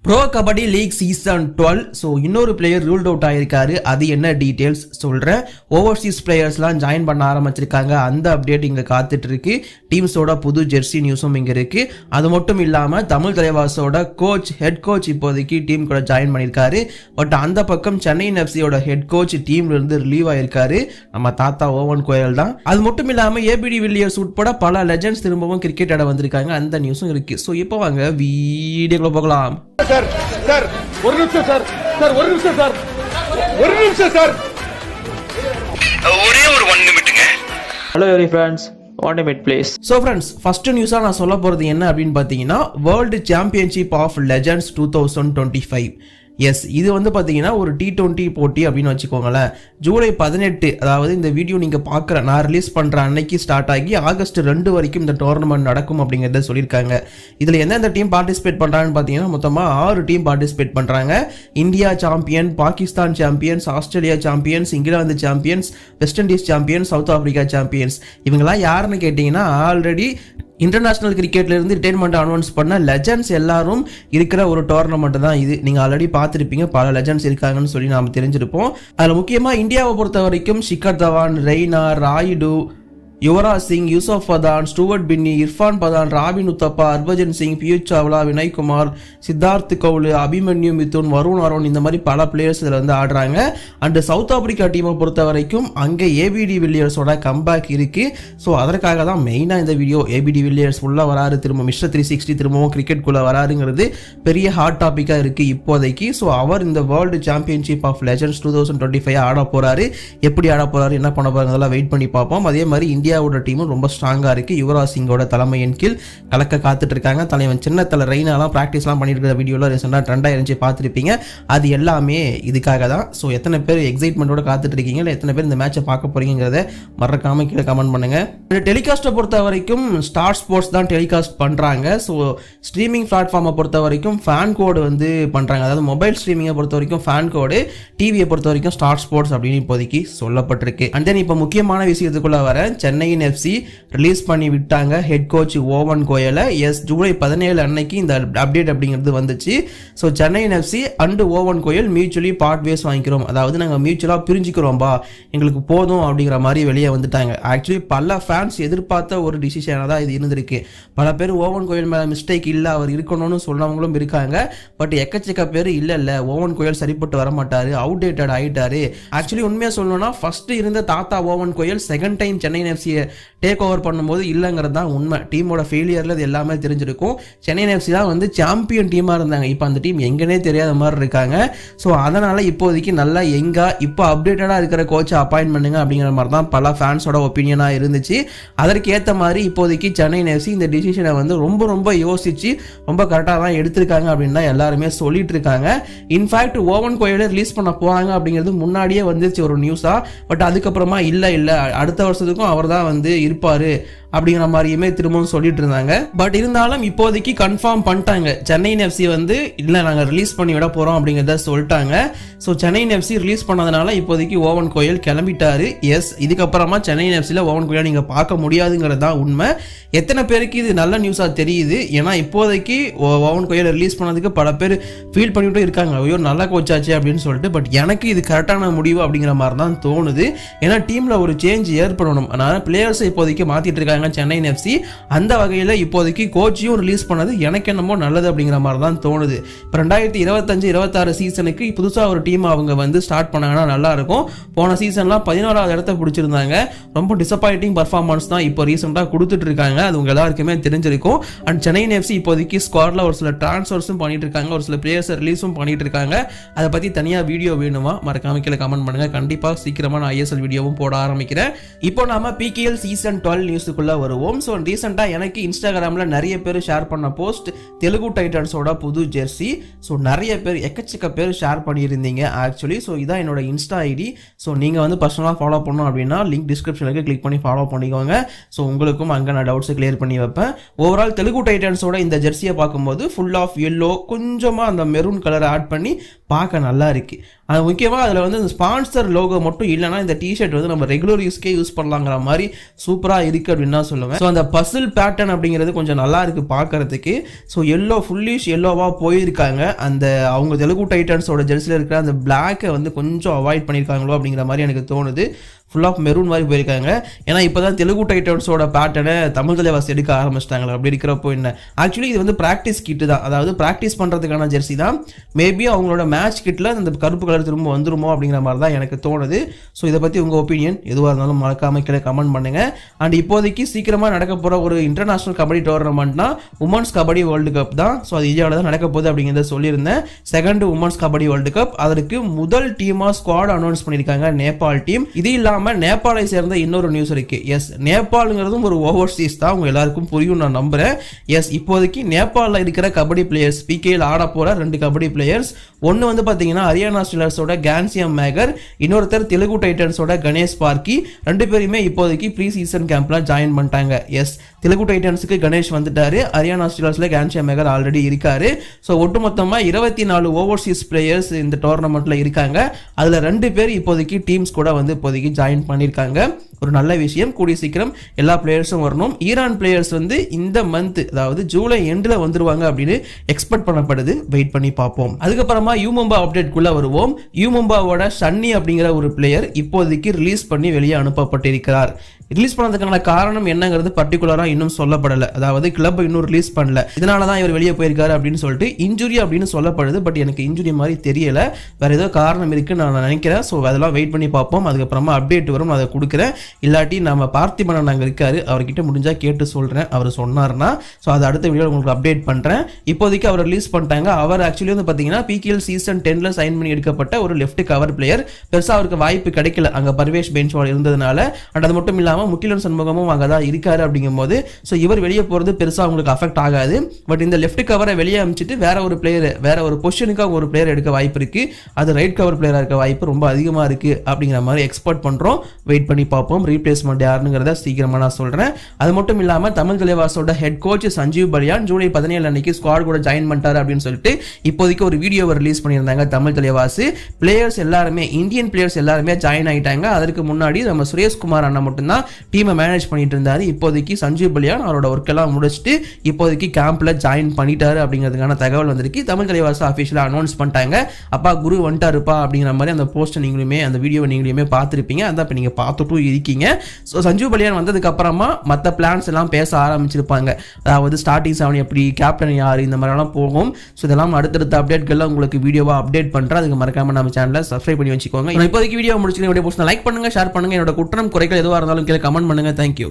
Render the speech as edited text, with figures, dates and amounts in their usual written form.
Bro kabaddi league season 12. So இன்னொரு player ruled out ஆகியிருக்காரு. அது என்ன டீட்டெயில்ஸ் சொல்கிறேன். ஓவர்சீஸ் பிளேயர்ஸ்லாம் ஜாயின் பண்ண ஆரம்பிச்சிருக்காங்க. அந்த அப்டேட் இங்கே காத்துட்டு இருக்கு. டீம்ஸோட புது ஜெர்சி நியூஸும் இங்கே இருக்கு. அது மட்டும் இல்லாமல் தமிழ் தலைவாஸோட ஹெட் கோச் இப்போதைக்கு டீம் கூட ஜாயின் பண்ணியிருக்காரு. பட் அந்த பக்கம் சென்னை எஃப்சியோட ஹெட் கோச் டீம்ல இருந்து ரிலீவ் ஆயிருக்காரு. நம்ம தாத்தா ஓவன் கோயல் தான். அது மட்டும் இல்லாமல் ஏபிடி வில்லியர்ஸ் உட்பட பல லெஜெண்ட்ஸ் திரும்பவும் கிரிக்கெட் ஆட வந்திருக்காங்க. அந்த நியூஸும் இருக்கு. ஸோ இப்போ வாங்க வீடியோக்குள்ள போகலாம். சார் சார் ஒரு நிமிஷம் சார் ஒரு நிமிஷம் சார் ஒரே ஒரு 1 நிமிட்டுங்க. Hello every friends, 1 minute please. So friends, first நியூஸாக நான் சொல்ல போகிறது என்ன அப்படின்னு பார்த்தீங்கன்னா, world championship of legends 2025. Yes, இது வந்து பார்த்தீங்கன்னா ஒரு T20 போட்டி அப்படின்னு வச்சுக்கோங்களேன். ஜூலை 18, அதாவது இந்த வீடியோ நீங்கள் பார்க்குற நான் ரிலீஸ் பண்ணுற அன்னைக்கு ஸ்டார்ட் ஆகி ஆகஸ்ட் 2 வரைக்கும் இந்த டோர்னமெண்ட் நடக்கும் அப்படிங்கிறத சொல்லியிருக்காங்க. இதில் எந்தெந்த டீம் பார்ட்டிசிபேட் பண்ணுறாங்கன்னு பார்த்தீங்கன்னா மொத்தமாக 6 டீம் பார்ட்டிசிபேட் பண்ணுறாங்க. India champion, Pakistan champions, Australia champions, England champions, west Indies champions, south Africa champions. இவங்கெல்லாம் யாருன்னு கேட்டிங்கன்னா ஆல்ரெடி இன்டர்நேஷனல் கிரிக்கெட்ல இருந்து ரிட்டைர்மெண்ட் அனௌன்ஸ் பண்ண லெஜெண்ட்ஸ் எல்லாரும் இருக்கிற ஒரு டோர்னமெண்ட் தான் இது. நீங்க ஆல்ரெடி பார்த்துருப்பீங்க, பல லெஜெண்ட்ஸ் இருக்காங்கன்னு சொல்லி நாம தெரிஞ்சிருப்போம். அதுல முக்கியமா இந்தியாவை பொறுத்த வரைக்கும் ஷிகர் தவான், ரெய்னா, ராயுடு, யுவராஜ் சிங், யூசப் பதான், ஸ்டூவர்ட் பின்னி, இர்ஃபான் பதான், ராபின் உத்தப்பா, ஹர்பஜன் சிங், பியூஷ் சாவ்லா, வினய் குமார், சித்தார்த் கவுல், அபிமன்யு மிதுன், வருண் அரோன், இந்த மாதிரி பல பிளேயர்ஸ் இதில் வந்து ஆடுறாங்க. அண்ட் சவுத் ஆப்பிரிக்கா டீமை பொறுத்த வரைக்கும் அங்கே ஏபிடி வில்லியர்ஸோட கம்பேக் இருக்கு. ஸோ அதற்காக தான் மெயினாக இந்த வீடியோ. ஏபிடி வில்லியர்ஸ் உள்ள வராரு, திரும்ப மிஸ்டர் 360 திரும்பவும் கிரிக்கெட்குள்ளே வராருங்கிறது பெரிய ஹாட் டாப்பிக்காக இருக்குது இப்போதைக்கு. ஸோ அவர் இந்த வேர்ல்டு சாம்பியன்ஷிப் ஆஃப் லெஜெண்ட்ஸ் 2025 ஆட போகிறாரு. எப்படி ஆட போகிறாரு, என்ன பண்ண போகிறாங்க வெயிட் பண்ணி பார்ப்போம். அதே மாதிரி இந்தியாவோட டீமும் ரொம்ப ஸ்ட்ராங்காக இருக்குது. யுவராஜ் சிங்கோட தலைமையின் கீழ் கலக்க காத்துட்டு இருக்காங்க. தலைவன் சின்ன தலை ரெய்னாலாம் ப்ராக்டிஸ்லாம் பண்ணிட்டு இருக்கிற வீடியோவில் ரீசெண்டாக ட்ரெண்டாக இருந்துச்சு, பார்த்துருப்பீங்க. அது எல்லாமே இதுக்காக தான். ஸோ எத்தனை பேர் எக்ஸைட்மெண்ட்டோட காத்துட்டு இருக்கீங்க, இல்லை எத்தனை பேர் இந்த மேட்சை பார்க்க போறீங்கிறத மறக்காம கீழே கமெண்ட் பண்ணுங்க. டெலிகாஸ்ட்டை பொறுத்த வரைக்கும் ஸ்டார் ஸ்போர்ட்ஸ் தான் டெலிகாஸ்ட் பண்ணுறாங்க. ஸோ ஸ்ட்ரீமிங் பிளாட்ஃபார்மை பொறுத்த வரைக்கும் ஃபேன் கோடு வந்து பண்ணுறாங்க. அதாவது மொபைல் ஸ்ட்ரீமிங்கை பொறுத்த வரைக்கும் ஃபேன் கோடு, டிவியை பொறுத்த வரைக்கும் ஸ்டார் ஸ்போர்ட்ஸ் அப்படின்னு இப்போதைக்கு சொல்லப்பட்டிருக்கு. அண்ட் தென் இப்போ முக்கியமான விஷயத்துக்குள்ள வர சென்னையின் எஃப்சி ரிலீஸ் பண்ணி விட்டாங்க ஹெட் கோச் ஓவன் கோயலை. எஸ், ஜூலை 17 அன்னைக்கு இந்த அப்டேட் அப்படிங்கிறது வந்துச்சு. So Chennaiyin FC and Owen Coyle mutually part ways வாங்கிக்கிறோம், அதாவது நாங்கள் மியூச்சுவலாக பிரிஞ்சுக்கிறோம்பா, எங்களுக்கு போதும் அப்படிங்கிற மாதிரி வெளியே வந்துட்டாங்க. ஆக்சுவலி பல ஃபேன்ஸ் எதிர்பார்த்த ஒரு டிசிஷனாக தான் இது இருந்திருக்கு. பல பேர் ஓவன் கோயல் மேலே மிஸ்டேக் இல்லை, அவர் இருக்கணும்னு சொன்னவங்களும் இருக்காங்க. பட் எக்கச்சக்க பேர் இல்லை ஓவன் கோயல் சரிப்பட்டு வர மாட்டாரு, அவுடேட்டட் ஆகிட்டாரு. ஆக்சுவலி உண்மையாக சொல்லணும்னா ஃபர்ஸ்ட் இருந்த தாத்தா Owen Coyle second time Chennai எஃப்சியை டேக் ஓவர் பண்ணும்போது இல்லைங்கிறது தான் உண்மை. டீமோட ஃபெயிலியரில் இது எல்லாமே தெரிஞ்சிருக்கும். சென்னை எஃப்சி தான் வந்து சாம்பியன் டீமாக இருந்தாங்க. இப்போ அந்த டீம் எங்கன்னே தெரியாத மாதிரி இருக்காங்க. ஸோ அதனால் இப்போதைக்கு நல்லா இப்போ அப்டேட்டடாக இருக்கிற கோச்சை அப்பாயின்ட் பண்ணுங்க அப்படிங்கிற மாதிரி தான் பல ஃபேன்ஸோட ஒப்பீனியனாக இருந்துச்சு. அதற்கு ஏற்ற மாதிரி இப்போதைக்கு சென்னை எஃப்சி இந்த டிசிஷனை வந்து ரொம்ப யோசிச்சு ரொம்ப கரெக்டாக தான் எடுத்திருக்காங்க அப்படின்னு தான் எல்லாருமே சொல்லிட்டு இருக்காங்க. இன்ஃபேக்ட் ஓவன் கோயலை ரிலீஸ் பண்ண போகிறாங்க அப்படிங்கிறது முன்னாடியே வந்துச்சு ஒரு நியூஸாக. பட் அதுக்கப்புறமா இல்லை அடுத்த வருஷத்துக்கும் அவர் தான் வந்து இருப்பாரு அப்படிங்கிற மாதிரியுமே திரும்பவும் சொல்லிட்டு இருந்தாங்க. பட் இருந்தாலும் இப்போதைக்கு கன்ஃபார்ம் பண்ணிட்டாங்க. சென்னை எஃப்சி வந்து இல்லை நாங்கள் ரிலீஸ் பண்ணி விட போகிறோம் அப்படிங்கிறத சொல்லிட்டாங்க. ஸோ சென்னை எஃப்சி ரிலீஸ் பண்ணதுனால இப்போதைக்கு ஓவன் கோயல் கிளம்பிட்டாரு. எஸ், இதுக்கப்புறமா சென்னை எஃப்சியில் ஓவன் கோயல் நீங்கள் பார்க்க முடியாதுங்கிறது தான் உண்மை. எத்தனை பேருக்கு இது நல்ல நியூஸாக தெரியுது? ஏன்னா இப்போதைக்கு ஓவன் கோயல் ரிலீஸ் பண்ணதுக்கு பல பேர் ஃபீல் பண்ணிட்டு இருக்காங்க, ஐயோ நல்ல கோச்சாச்சு அப்படின்னு சொல்லிட்டு. பட் எனக்கு இது கரெக்டான முடிவு அப்படிங்கிற மாதிரி தான் தோணுது. ஏன்னா டீமில் ஒரு சேஞ்ச் ஏற்படணும். அதனால் பிளேயர்ஸை இப்போதைக்கு மாற்றிட்டு இருக்காங்க சென்னை எஃப்சி. அந்த வகையில் இப்போதைக்கு கோச்சையும் ரிலீஸ் பண்ணது எனக்கு என்னமோ நல்லது அப்படிங்கிற மாதிரி தான் தோணுது. இப்போ 2025-26 சீசனுக்கு புதுசாக ஒரு டீம் அவங்க வந்து ஸ்டார்ட் பண்ணாங்கன்னா நல்லா இருக்கும். போன சீசன்லாம் 14வது இடத்த பிடிச்சிருந்தாங்க. ரொம்ப டிசப்பாயிண்டிங் பர்ஃபார்மன்ஸ் தான் இப்போ ரீசெண்டாக கொடுத்துட்டு இருக்காங்க. அது உங்க எல்லாருக்குமே தெரிஞ்சிருக்கும். அண்ட் சென்னை எஃப்சி இப்போதைக்கு ஸ்குவாட்ல ஒரு சில டிரான்ஸ்ஃபர்ஸும் பண்ணிட்டு இருக்காங்க, ஒரு சில பிளேயர்ஸை ரிலீஸும் பண்ணிட்டு இருக்காங்க. அதை பற்றி தனியாக வீடியோ வேணுமா மறக்காம கீழே கமெண்ட் பண்ணுங்க. கண்டிப்பாக சீக்கிரமாக நான் ஐஎஸ்எல் வீடியோவும் போட ஆரம்பிக்கிறேன். இப்போ நாம பிகேஎல் சீசன் 12 நியூஸுக்குள்ள வருவோம். ஸோ ரீசெண்டாக எனக்கு இன்ஸ்டாகிராமில் நிறைய பேர் ஷேர் பண்ண போஸ்ட் தெலுங்கு டைட்டன்ஸோட புது ஜெர்சி. ஸோ நிறைய பேர் எக்கச்சக்க பேர் ஷேர் பண்ணியிருந்தீங்க ஆக்சுவலி. ஸோ இதான் என்னோட இன்ஸ்டா ஐடி. ஸோ நீங்கள் வந்து பர்சனலாக ஃபாலோ பண்ணணும் அப்படின்னா லிங்க் டிஸ்கிரிப்ஷனுக்கு கிளிக் பண்ணி ஃபாலோ பண்ணிக்கோங்க. ஸோ உங்களுக்கும் அங்கே நான் டவுட்ஸை கிளியர் பண்ணி வைப்பேன். ஓவரால் தெலுங்கு டைட்டன்ஸோட இந்த ஜெர்சியை பார்க்கும்போது ஃபுல் ஆஃப் எல்லோ, கொஞ்சமாக அந்த மெரூன் கலரை ஆட் பண்ணி பார்க்க நல்லா இருக்கு. அது முக்கியமாக அதில் வந்து இந்த ஸ்பான்சர் லோகோ மட்டும் இல்லைனா இந்த டிஷர்ட் வந்து நம்ம ரெகுலர் யூஸ்க்கே யூஸ் பண்ணலாங்கிற மாதிரி சூப்பராக இருக்குது அப்படின்னு தான் சொல்லுவேன். ஸோ அந்த பசில் பேட்டர்ன் அப்படிங்கிறது கொஞ்சம் நல்லா இருக்குது பார்க்குறதுக்கு. ஸோ எல்லோ ஃபுல்லிஷ் எல்லோவாக போயிருக்காங்க. அந்த அவங்க தெலுங்கு டைட்டன்ஸோட ஜெர்சியில் இருக்கிற அந்த பிளாக்கை வந்து கொஞ்சம் அவாய்ட் பண்ணியிருக்காங்களோ அப்படிங்கிற மாதிரி எனக்கு தோணுது. ஃபுல் ஆஃப் மெரூன் மாதிரி போயிருக்காங்க. ஏன்னா இப்போ தான் தெலுங்கு டைட்டன்ஸோட பேட்டர்னை தமிழ் தலைவாசி எடுக்க ஆரம்பிச்சிட்டாங்களா. அப்படி இருக்கிறப்போ என்ன ஆக்சுவலி இது வந்து ப்ராக்டிஸ் கிட்டு தான், அதாவது ப்ராக்டிஸ் பண்ணுறதுக்கான ஜெர்சி தான். மேபி அவங்களோட மேட்ச் கிட்டில் அந்த கருப்பு கலர் திரும்ப வந்துருமோ அப்படிங்கிற மாதிரி தான் எனக்கு தோணுது. ஸோ இதை பற்றி உங்கள் ஒப்பீனியன் எதுவாக இருந்தாலும் மறக்காம கீழே கமெண்ட் பண்ணுங்கள். அண்ட் இப்போதைக்கு சீக்கிரமாக நடக்க போகிற ஒரு இன்டர்நேஷனல் கபடி டோர்னமெண்ட்னா உமன்ஸ் கபடி வேர்ல்டு கப் தான். ஸோ அது இந்தியாவில் தான் நடக்க போகுது அப்படிங்கிறத சொல்லியிருந்தேன். Second women's kabaddi world cup, அதற்கு முதல் டீமாக ஸ்குவாட் அனௌன்ஸ் பண்ணியிருக்காங்க நேபாள் டீம். இது இல்லாமல் நேபாளை சேர்ந்த இன்னொரு நியூஸ் இருக்கு. எஸ், நேபாளுங்கிறதும் ஒரு ஓவர்சீஸ் தான், உங்க எல்லாருக்கும் புரியும் நான் நம்புறேன். எஸ், இப்போதைக்கு நேபாளில் இருக்கிற கபடி பிளேயர்ஸ், பிகேயில் ஆட போற 2 கபடி பிளேயர்ஸ், ஒன்று வந்து பார்த்தீங்கன்னா ஹரியானா ஸ்டீலர்ஸோட கேன்சியம் மேகர், இன்னொருத்தர் தெலுங்கு டைட்டன்ஸோட கணேஷ் பார்க்கி. 2 பேருமே இப்போதைக்கு ப்ரீ சீசன் கேம்ப்ல ஜாயின் பண்ணிட்டாங்க. எஸ், தெலுங்கு டைட்டன்ஸுக்கு கணேஷ் வந்துட்டாரு, ஹரியானா ஸ்டீலர்ஸ்ல கேன்சியம் மேகர் ஆல்ரெடி இருக்காரு. ஸோ ஒட்டுமொத்தமாக 24 ஓவர்சீஸ் பிளேயர்ஸ் இந்த டோர்னமெண்ட்ல இருக்காங்க. அதில் 2 பேர் இப்போதைக்கு டீம்ஸ் கூட வந்து இப்போதைக்கு ஜாயின் பண்ணியிருக்காங்க. ஒரு நல்ல விஷயம். கூடிய சீக்கிரம் எல்லா பிளேயர்ஸும் வரணும். ஈரான் பிளேயர்ஸ் வந்து இந்த மந்த், அதாவது ஜூலை எண்டில் வந்துருவாங்க அப்படின்னு எக்ஸ்பெக்ட் பண்ணப்படுது. வெயிட் பண்ணி பார்ப்போம். அதுக்கப்புறமா யூமும்பா அப்டேட்குள்ள வருவோம். யூமும்பாவோட சன்னி அப்படிங்கிற ஒரு பிளேயர் இப்போதைக்கு ரிலீஸ் பண்ணி வெளியே அனுப்பப்பட்டிருக்கிறார். ரிலீஸ் பண்ணதுக்கான காரணம் என்னங்கிறது பர்டிகுலராக இன்னும் சொல்லப்படலை. அதாவது கிளப் இன்னும் ரிலீஸ் பண்ணல, இதனால தான் இவர் வெளியே போயிருக்காரு அப்படின்னு சொல்லிட்டு இன்ஜுரி அப்படின்னு சொல்லப்படுது. பட் எனக்கு இன்ஜுரி மாதிரி தெரியல, வேற ஏதோ காரணம் இருக்குன்னு நான் நினைக்கிறேன். ஸோ அதெல்லாம் வெயிட் பண்ணி பார்ப்போம். அதுக்கப்புறமா அப்டேட் வரும், அதை கொடுக்குறேன். இல்லாட்டி நம்ம பார்த்திபன் அங்கே இருக்காரு, அவர்கிட்ட முடிஞ்சால் கேட்டு சொல்கிறேன். அவர் சொன்னார்னா ஸோ அதை அடுத்த வீடியோ உங்களுக்கு அப்டேட் பண்ணுறேன். இப்போதைக்கு அவர் ரிலீஸ் பண்ணிட்டாங்க. அவர் ஆக்சுவலி வந்து பார்த்தீங்கன்னா பிகேஎல் சீசன் 10ல சைன் பண்ணி எடுக்கப்பட்ட ஒரு லெஃப்ட் கவர் பிளேயர். பெருசாக அவருக்கு வாய்ப்பு கிடைக்கல அங்கே பர்வேஷ் பெஞ்ச்வால் இருந்ததுனால. அண்ட் அது மட்டும் இல்லாமல் முகிலன் சண்முகமும் அங்கே தான் இருக்காரு அப்படிங்கும்போது ஸோ இவர் வெளியே போகிறது பெருசாக உங்களுக்கு அஃபெக்ட் ஆகாது. பட் இந்த லெஃப்ட் கவரை வெளியே அமைச்சிட்டு வேற ஒரு பிளேயர், வேற ஒரு பொசிஷனுக்கு அவங்க ஒரு பிளேயர் எடுக்க வாய்ப்பு இருக்கு. அது ரைட் கவர் பிளேயராக இருக்க வாய்ப்பு ரொம்ப அதிகமாக இருக்கு அப்படிங்கிற மாதிரி எக்ஸ்பெக்ட் பண்ணுறோம். வெயிட் பண்ணி பார்ப்போம். ரீப்ளேஸ்மெண்ட் யாருங்கிறத சீக்கிரமாக நான் சொல்கிறேன். அது மட்டும் இல்லாமல் தமிழ் தலைவாசோட ஹெட் கோச் சஞ்சீவ் பலியான் ஜூலை 17 அன்னைக்கு ஸ்குவாட் கூட ஜாயின் பண்ணிட்டாரு அப்படின்னு சொல்லிட்டு இப்போதைக்கு ஒரு வீடியோவை ரிலீஸ் பண்ணியிருந்தாங்க தமிழ் தலைவாசு. பிளேயர்ஸ் எல்லாருமே, இந்தியன் பிளேயர்ஸ் எல்லாருமே ஜாயின் ஆகிட்டாங்க. அதற்கு முன்னாடி நம்ம சுரேஷ்குமார் அண்ணா மட்டும்தான் டீமை மேனேஜ் பண்ணிட்டு இருந்தாரு. இப்போதைக்கு சஞ்சீவ் பலியான் அவரோட ஒர்க் எல்லாம் முடிச்சுட்டு இப்போதைக்கு கேம்ப்ல ஜாயின் பண்ணிட்டாரு அப்படிங்கிறதுக்கான தகவல் வந்திருக்கு. தமிழ் தலைவாசு அஃபிஷியலாக அனௌன்ஸ் பண்ணிட்டாங்க. அப்பா குரு வந்துட்டாருப்பா அப்படிங்கிற மாதிரி அந்த போஸ்ட் நீங்களுமே, அந்த வீடியோவை நீங்களுமே பார்த்துருப்பீங்க. அதான் இப்போ நீங்கள் பார்த்துட்டும் இருக்கீங்க. ஸோ சஞ்சீவ் பலியான் வந்ததுக்கு அப்புறமா மற்ற பிளான்ஸ் எல்லாம் பேச ஆரம்பிச்சிருப்பாங்க. அதாவது ஸ்டார்டிங் 7 எப்படி, கேப்டன் யார், இந்த மாதிரிலாம் போகும். ஸோ இதெல்லாம் அடுத்தடுத்த அப்டேட்கள்லாம் உங்களுக்கு வீடியோவாக அப்டேட் பண்ணுறேன். அதுக்கு மறக்காம நம்ம சேனலை சப்ஸ்கிரைப் பண்ணி வச்சுக்கோங்க. இப்போதைக்கு வீடியோ முடிச்சுட்டு வீடியோ போஸ்ட் லைக் பண்ணுங்க, ஷேர் பண்ணுங்க. என்னோட குற்றம் குறைகள் எதுவாக இருந்தாலும் கீழே கமெண்ட் பண்ணுங்க. தேங்க்யூ.